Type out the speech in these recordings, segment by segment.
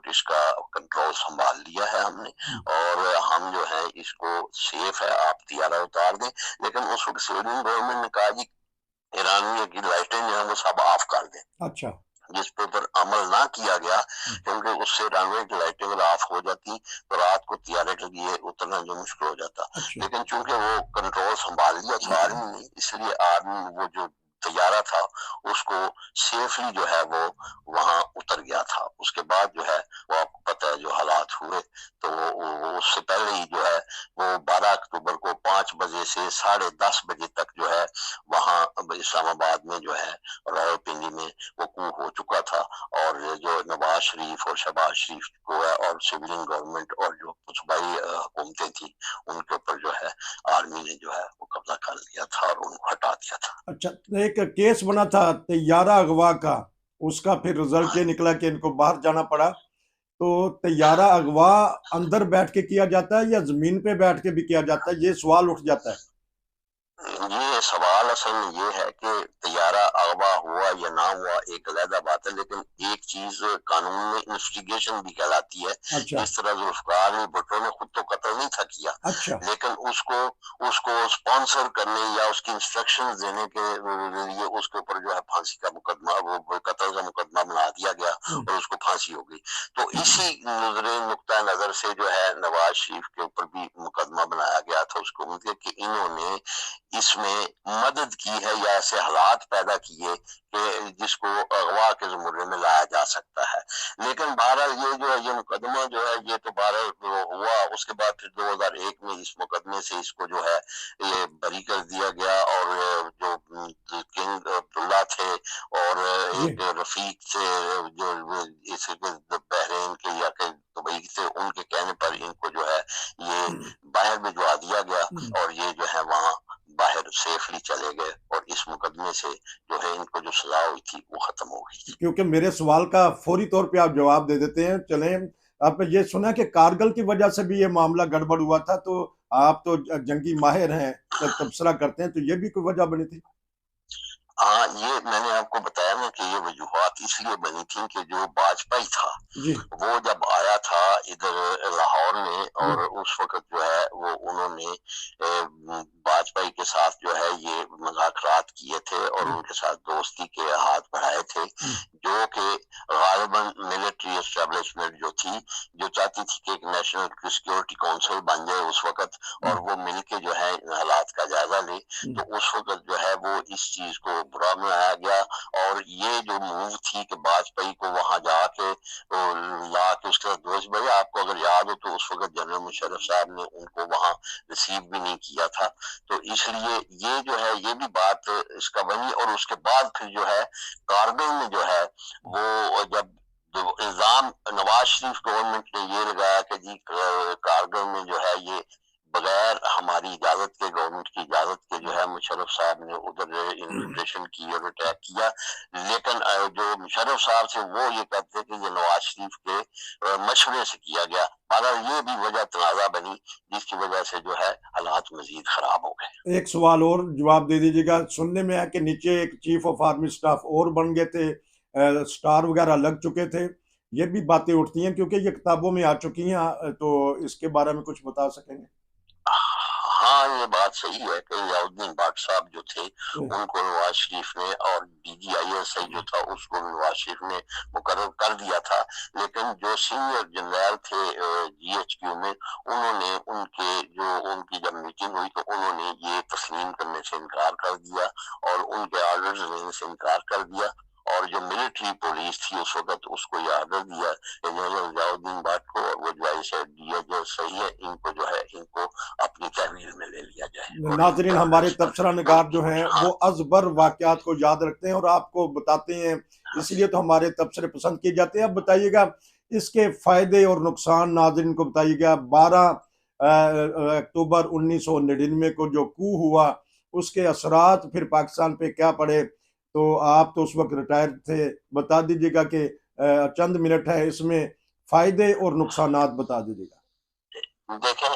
Fit اس کا control سنبھال لیا ہے ہم نے، اور ہم جو ہے اس کو سیف ہے، آپ طیارہ اتار دیں. لیکن اس وقت سویڈن گورنمنٹ نے کہا جی ایرانیہ کی لائٹیں جو ہیں وہ سب آف کر دیں. اچھا. جس پہ پر عمل نہ کیا گیا، کیونکہ اس سے رن وے کی لائٹیں اگر آف ہو جاتی تو رات کو طیارے کے لیے اترنا جو مشکل ہو جاتا. لیکن چونکہ وہ کنٹرول سنبھال لیا تھا آرمی نے، اس لیے آرمی وہ جو طیارہ تھا اس کو سیفلی جو ہے وہ وہاں اتر گیا تھا. اس کے بعد جو ہے وہ آپ کو پتہ ہے جو حالات ہوئے، تو وہ اس سے پہلے ہی جو ہے وہ 12 اکتوبر کو 5 بجے سے 10:30 بجے تک جو ہے وہاں اسلام آباد میں جو ہے راول پنڈی میں وقوع ہو چکا تھا. اور جو نواز شریف اور شہباز شریف کو ہے اور سویلین گورنمنٹ اور جو صوبائی حکومتیں تھیں ان کے اوپر جو ہے آرمی نے جو ہے وہ قبضہ کر لیا تھا اور ان کو ہٹا دیا تھا. اچھا، ایک کیس بنا تھا طیارہ اغوا کا، اس کا پھر رزلٹ یہ نکلا کہ ان کو باہر جانا پڑا. تو طیارہ اغوا اندر بیٹھ کے کیا جاتا ہے یا زمین پہ بیٹھ کے بھی کیا جاتا ہے؟ یہ سوال اٹھ جاتا ہے. یہ سوال اصل میں یہ ہے کہ طیارہ اغوا ہوا یا نہ ہوا ایک علیحدہ بات ہے، لیکن ایک چیز قانون میں انویسٹیگیشن بھی کہلاتی ہے. جس طرح ذوالفقار بھٹو نے خود تو قتل نہیں تھا کیا، لیکن اس کو اسپانسر کرنے یا اس کی انسٹرکشن دینے کے لیے اس کے اوپر جو ہے پھانسی کا مقدمہ، وہ قتل کا مقدمہ بنا دیا گیا اور اس کو پھانسی ہو گئی. تو اسی نقطۂ نظر سے جو ہے نواز شریف کے اوپر بھی مقدمہ بنایا گیا تھا اس کو، کہ انہوں نے اس میں مدد کی ہے یا ایسے حالات پیدا کیے کہ جس کو اغوا کے زمرے میں لایا جا سکتا ہے. لیکن بہرحال یہ جو ہے یہ مقدمہ جو ہے یہ تو بہرحال ہوا. اس کے بعد پھر 2001 میں اس مقدمے سے اس کو جو ہے یہ بری کر دیا گیا، اور جو کنگ عبداللہ تھے اور ایک رفیق تھے جو اس بحرین کے یا کہ دبئی سے، ان کے کہنے پر ان کو جو ہے یہ باہر بھجوا دیا گیا اور یہ جو ہے وہاں باہر سیفلی چلے گئے، اور اس مقدمے سے جو ہے ان کو جو سزا ہوئی تھی وہ ختم ہو گئی. کیونکہ میرے سوال کا فوری طور پہ آپ جواب دے دیتے ہیں. چلیں، آپ نے یہ سنا کہ کارگل کی وجہ سے بھی یہ معاملہ گڑبڑ ہوا تھا، تو آپ تو جنگی ماہر ہیں، تبصرہ کرتے ہیں، تو یہ بھی کوئی وجہ بنی تھی؟ ہاں، یہ میں نے آپ کو بتایا نا کہ یہ وجوہات اس لیے بنی تھیں کہ جو واجپئی تھا وہ جب آیا تھا ادھر لاہور میں، اور اس وقت جو ہے وہ انہوں نے واجپئی کے ساتھ جو ہے یہ مذاکرات کیے تھے اور ان کے ساتھ دوستی کے ہاتھ بڑھائے تھے، جو کہ غالباً ملٹری اسٹیبلشمنٹ جو تھی جو چاہتی تھی کہ ایک نیشنل سیکورٹی کونسل بن جائے اس وقت، اور وہ مل کے جو ہے حالات کا جائزہ لے. تو اس وقت جو ہے وہ اس چیز کو برا بنایا گیا، اور یہ جو موو تھی کہ واجپئی کو وہاں جا کے لا کے اس کے ساتھ دوست بھائی، آپ کو اگر یاد ہو تو اس وقت جنرل مشرف صاحب نے ان کو وہاں ریسیو بھی نہیں کیا تھا. تو اس لیے یہ جو ہے یہ بھی بات اس کا بنی. اور اس کے بعد پھر جو ہے کارگل میں جو ہے وہ جب الزام نواز شریف گورنمنٹ نے یہ لگایا کہ جی کارگل میں جو ہے یہ بغیر ہماری اجازت کے، گورنمنٹ کی اجازت کے جو ہے مشرف صاحب نے ادھر انفلٹریشن کی اور اٹیک کیا. لیکن جو مشرف صاحب سے وہ یہ کہتے کہ یہ نواز شریف کے مشورے سے کیا گیا. بہرحال یہ بھی وجہ تنازع بنی جس کی وجہ سے جو ہے حالات مزید خراب ہو گئے. ایک سوال اور جواب دے دیجیے گا. سننے میں ہے کہ نیچے ایک چیف آف آرمی سٹاف اور بن گئے تھے، سٹار وغیرہ لگ چکے تھے. یہ بھی باتیں اٹھتی ہیں کیونکہ یہ کتابوں میں آ چکی ہیں، تو اس کے بارے میں کچھ بتا سکیں گے؟ ہاں، یہ بات صحیح ہے کہ ضیاءالدین بٹ صاحب جو تھے ان کو نواز شریف نے، اور D G I S I جو تھا اس کو نواز شریف نے مقرر کر دیا تھا. لیکن جو سینئر جنرل تھے جی ایچ کیو میں، انہوں نے ان کی جب میٹنگ ہوئی تو انہوں نے یہ تسلیم کرنے سے انکار کر دیا اور ان کے آرڈرز لینے سے انکار کر دیا. اور جو ملٹری پولیس تھی اس وقت اس کو یہ آرڈر دیا کہ جنرل ضیاءالدین بٹ کو اور وہ جو ڈی ایچ صحیح ہے ان کو جو ہے ان کو اپنی تحویل میں لے لیا جائے. ناظرین، ہمارے تبصرہ نگار جو ہیں وہ ازبر واقعات کو یاد رکھتے ہیں اور آپ کو بتاتے ہیں، اس لیے تو ہمارے تبصرے پسند کیے جاتے ہیں. اب بتائیے گا اس کے فائدے اور نقصان ناظرین کو بتائیے گا. 12 اکتوبر 1999 کو جو کو ہوا اس کے اثرات پھر پاکستان پہ کیا پڑے؟ تو آپ تو اس وقت ریٹائر تھے، بتا دیجیے گا کہ چند منٹ ہے، اس میں فائدے اور نقصانات بتا دیجیے گا. دیکھیں،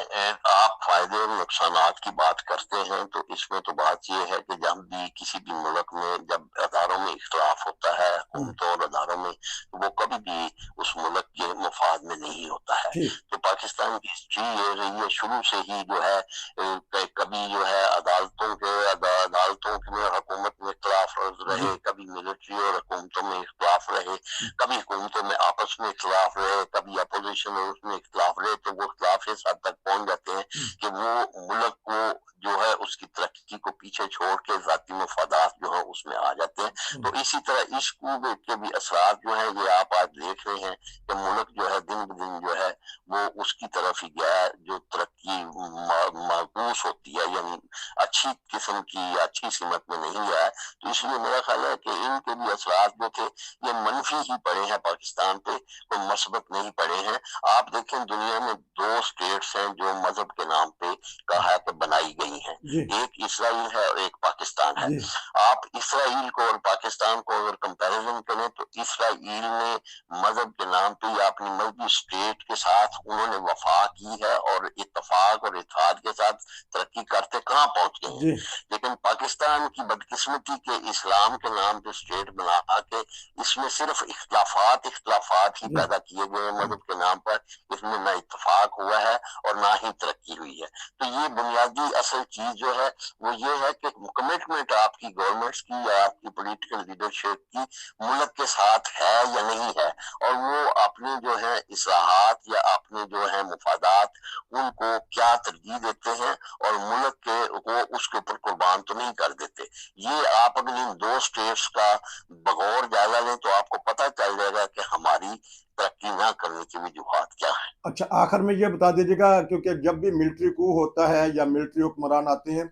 آپ فائدے اور نقصانات کی بات کرتے ہیں تو اس میں تو بات یہ ہے کہ جب بھی کسی بھی ملک میں جب اداروں میں اختلاف ہوتا ہے، حکومتوں اور اداروں میں، وہ کبھی بھی اس ملک کے مفاد تو پاکستان کی ہسٹری یہ رہی ہے شروع سے ہی جو ہے کبھی جو ہے عدالتوں میں حکومت میں اختلاف رہے، کبھی ملٹری اور حکومتوں میں اختلاف رہے، کبھی حکومتوں میں آپس میں اختلاف رہے، کبھی اپوزیشن اور اس میں اختلاف رہے، تو وہ اختلاف اس حد تک پہنچ جاتے ہیں کہ وہ ملک کو جو ہے اس کی ترقی کو پیچھے چھوڑ کے ذاتی مفادات جو ہے اس میں آ جاتے ہیں۔ تو اسی طرح اس کو کے بھی اثرات جو ہیں یہ آپ آج دیکھ رہے ہیں کہ ملک جو ہے دن بدن جو ہے وہ اس کی طرف ہی گیا ہے جو ترقی معکوس ہوتی ہے، یعنی اچھی قسم کی یا اچھی سمت میں نہیں گیا ہے۔ تو اس لیے میرا خیال ہے کہ ان کے بھی اثرات جو تھے یہ منفی ہی پڑے ہیں پاکستان پہ، کوئی مثبت نہیں پڑے ہیں۔ آپ دیکھیں دنیا میں 2 اسٹیٹس ہیں جو مذہب کے نام پہ کہا ہے کہ بنائی گئی ہیں، ایک اسرائیل ہے اور ایک پاکستان ہے۔ آپ اسرائیل کو اور پاکستان کو اگر کمپیریزن کریں تو اسرائیل نے مذہب کے نام پہ یا اپنی مذہبی اسٹیٹ کے ساتھ انہوں نے وفا کی ہے اور اتفاق اور اتحاد کے ساتھ ترقی کرتے کہاں پہنچ گئے ہیں۔ لیکن پاکستان کی بدقسمتی کے اسلام کے نام پہ اسٹیٹ بنا کے اس میں صرف اختلافات ہی پیدا کیے گئے ہیں مذہب کے نام پر، اس میں نہ اتفاق ہوا ہے اور نہ ہی ترقی ہوئی ہے۔ تو یہ بنیادی اصل چیز جو ہے وہ یہ ہے کہ کمٹمنٹ آپ کی گورنمنٹس کی یا آپ کی پولیٹیکل لیڈرشپ کی ملک کے ساتھ ہے یا نہیں ہے، اور وہ اپنے جو ہے اصلاحات یا اپنے جو ہے مفادات ان کو کیا ترجیح دیتے ہیں اور ملک کے کو اس کے اوپر قربان تو نہیں کر دیتے۔ یہ آپ اگر ان 2 اسٹیٹس کا بغور جائزہ لیں تو آپ کو پتہ چل جائے گا کہ ہماری ترقی نہ کرنے کی وجوہات کیا ہے۔ اچھا، آخر میں یہ بتا دیجیے گا، کیونکہ جب بھی ملٹری کو ہوتا ہے یا ملٹری حکمران آتے ہیں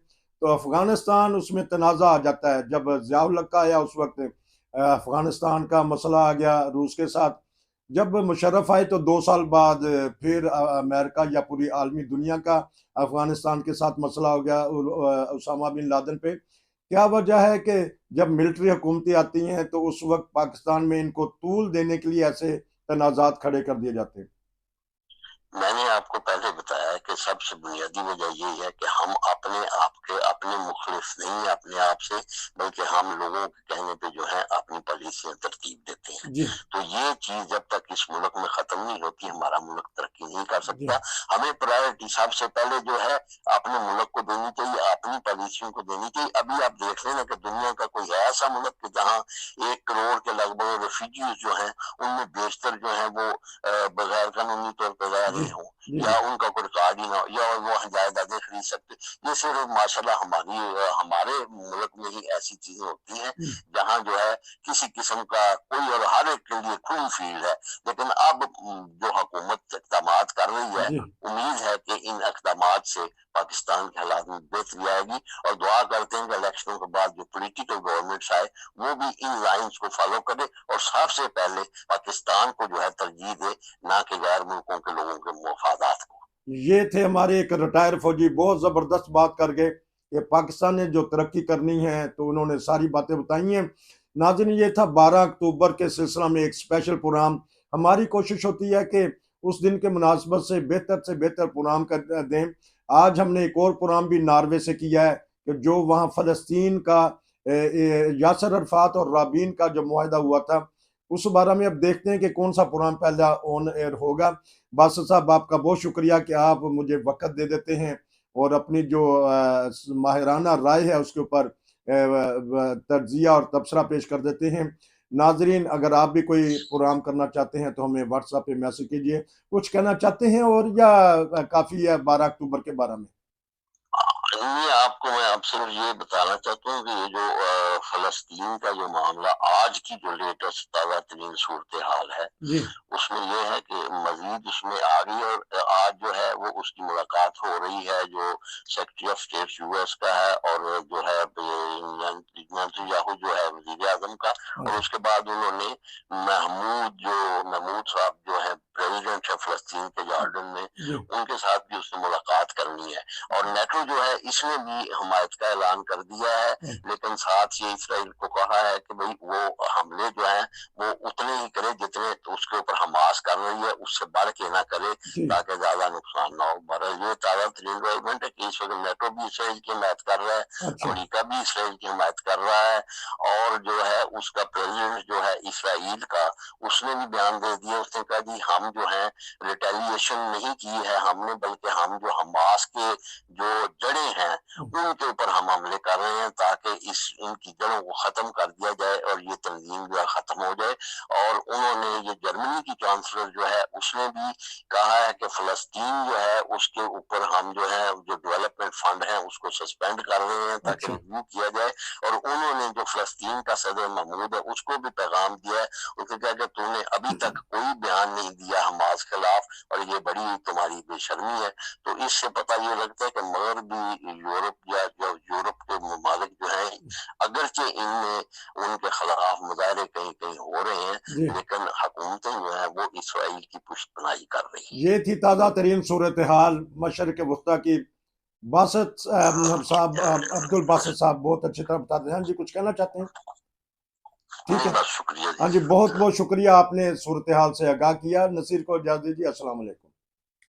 تو افغانستان اس میں تنازع آ جاتا ہے۔ جب ضیاء الحق کا آیا اس وقت افغانستان کا مسئلہ آ گیا روس کے ساتھ، جب مشرف آئے تو 2 سال بعد پھر امریکہ یا پوری عالمی دنیا کا افغانستان کے ساتھ مسئلہ ہو گیا اسامہ بن لادن پہ۔ کیا وجہ ہے کہ جب ملٹری حکومتیں آتی ہیں تو اس وقت پاکستان میں ان کو طول دینے کے لیے ایسے تنازعات کھڑے کر دیے جاتے ہیں؟ میں نے آپ کو پہلے بتایا ہے کہ سب سے بنیادی وجہ یہ ہے کہ ہم اپنے آپ کے اپنے مخلص نہیں اپنے آپ سے، بلکہ ہم لوگوں کے کہنے پہ جو ہے اپنی پالیسیاں ترتیب دیتے ہیں۔ تو یہ چیز جب تک اس ملک میں ختم نہیں ہوتی ہمارا ملک ترقی نہیں کر سکتا۔ ہمیں پرائرٹی سب سے پہلے جو ہے اپنے ملک کو دینی چاہیے، اپنی پالیسیوں کو دینی چاہیے۔ ابھی آپ دیکھ لیں نا کہ دنیا کا کوئی ایسا ملک کہ جہاں 1 کروڑ کے لگ بھگ ریفیوجیز جو ہیں ان میں بیشتر جو ہیں وہ بغیر قانونی طور پہ رہ رہے ہوں یا ان کا کوئی ریکارڈ ہی نہ ہو یا وہ جائیدادیں خرید سکتے۔ یہ صرف ماشاءاللہ ہمارے ملک میں ہی ایسی چیزیں ہوتی ہیں جہاں جو ہے کسی قسم کا کوئی اور ہر ایک کے لیے کھلی فیلڈ ہے۔ لیکن اب جو حکومت اقدامات کر رہی ہے امید ہے کہ ان اقدامات سے پاکستان کے حالات میں بہتری آئے گی، اور دعا کرتے ہیں کہ الیکشنوں کے بعد جو پولیٹیکل گورنمنٹس آئے وہ بھی ان لائنز کو فالو کرے اور سب سے پہلے پاکستان کو جو ہے ترجیح دے، نہ کہ غیر ملکوں کے لوگوں کے مفادات کو۔ یہ تھے ہمارے ایک ریٹائر فوجی، بہت زبردست بات کر گئے کہ پاکستان نے جو ترقی کرنی ہے تو انہوں نے ساری باتیں بتائی ہیں۔ ناظرین، یہ تھا 12 اکتوبر کے سلسلہ میں ایک اسپیشل پروگرام۔ ہماری کوشش ہوتی ہے کہ اس دن کے مناسبت سے بہتر پروگرام کر دیں۔ آج ہم نے ایک اور پروگرام بھی ناروے سے کیا ہے کہ جو وہاں فلسطین کا یاسر عرفات اور رابین کا جو معاہدہ ہوا تھا اس بارے میں اب دیکھتے ہیں کہ کون سا پروگرام پہلا آن ایئر ہوگا۔ باسط صاحب، آپ کا بہت شکریہ کہ آپ مجھے وقت دے دیتے ہیں اور اپنی جو ماہرانہ رائے ہے اس کے اوپر تجزیہ اور تبصرہ پیش کر دیتے ہیں۔ ناظرین، اگر آپ بھی کوئی پروگرام کرنا چاہتے ہیں تو ہمیں واٹس ایپ پہ میسج کیجیے۔ کچھ کہنا چاہتے ہیں اور یا کافی ہے 12 اکتوبر کے بارے میں؟ آپ کو میں اب صرف یہ بتانا چاہتا ہوں کہ یہ جو فلسطین کا جو معاملہ آج کی جو لیٹسٹ تازہ ترین صورتحال ہے اس میں یہ ہے کہ مزید اس میں آ رہی ہے، اور آج جو ہے وہ اس کی ملاقات ہو رہی ہے جو secretary of state U S کا ہے اور جو ہے نیتنیاہو جو ہے وزیر اعظم کا، اور اس کے بعد انہوں نے محمود صاحب جو ہے پریزیڈنٹ ہے فلسطین کے جارڈن میں، ان کے ساتھ بھی اس نے ملاقات کرنی ہے۔ اور نیٹو جو ہے اس نے بھی حمایت کا اعلان کر دیا ہے، لیکن ساتھ یہ اسرائیل کو کہا ہے کہ بھئی وہ حملے جو ہیں وہ اتنے ہی کرے جتنے اس کے اوپر حماس کر رہی ہے، اس سے بڑھ کے نہ کرے تاکہ زیادہ نقصان نہ ہو۔ بہرحال یہ تازہ ترین ڈیولپمنٹ ہے کہ اس وقت نیٹو بھی اسرائیل کی حمایت کر رہا ہے، امریکہ بھی اسرائیل کی حمایت کر رہا ہے، اور جو ہے اس کا پریزیڈنٹ جو ہے اسرائیل کا اس نے بھی بیان دے دیا، اس نے کہا جی ہم جو ہیں ریٹیلیشن نہیں کی ہے ہم نے، بلکہ ہم جو حماس کے جو جڑیں ہیں ان کے اوپر ہم حملے کر رہے ہیں تاکہ ان کی جڑوں کو ختم کر دیا جائے اور یہ تنظیم جو ہے ختم ہو جائے۔ اور انہوں نے یہ جرمنی کی چانسلر جو ہے اس نے بھی کہا ہے کہ فلسطین جو ہے اس کے اوپر ہم جو ہے جو ڈیولپمنٹ فنڈ ہے اس کو سسپینڈ کر رہے ہیں تاکہ ریویو کیا جائے۔ اور انہوں نے جو فلسطین کا صدر محمود ہے اس کو بھی پیغام دیا ہے، اس نے کہا کہ تم نے ابھی تک کوئی بیان نہیں دیا حماس کے خلاف اور یہ بڑی تمہاری بے شرمی ہے۔ تو اس سے پتہ یہ لگتا ہے کہ مغربی یورپ یا جو یورپ کے ممالک جو ہیں اگرچہ ان میں ان کے خلاف مظاہرے کہیں کہیں ہو رہے ہیں لیکن حکومتیں جو ہیں وہ اسرائیل کی پشت پناہی کر رہی ہیں۔ یہ تھی تازہ ترین صورتحال مشرق وسطیٰ کی۔ باسط صاحب، عبد الباسط صاحب بہت اچھی طرح بتاتے ہیں۔ ہاں جی، کچھ کہنا چاہتے ہیں؟ ٹھیک ہے، بس شکریہ۔ ہاں جی، بہت بہت شکریہ، آپ نے صورتحال سے آگاہ کیا۔ نصیر کو اجازت دیجیے، السلام علیکم۔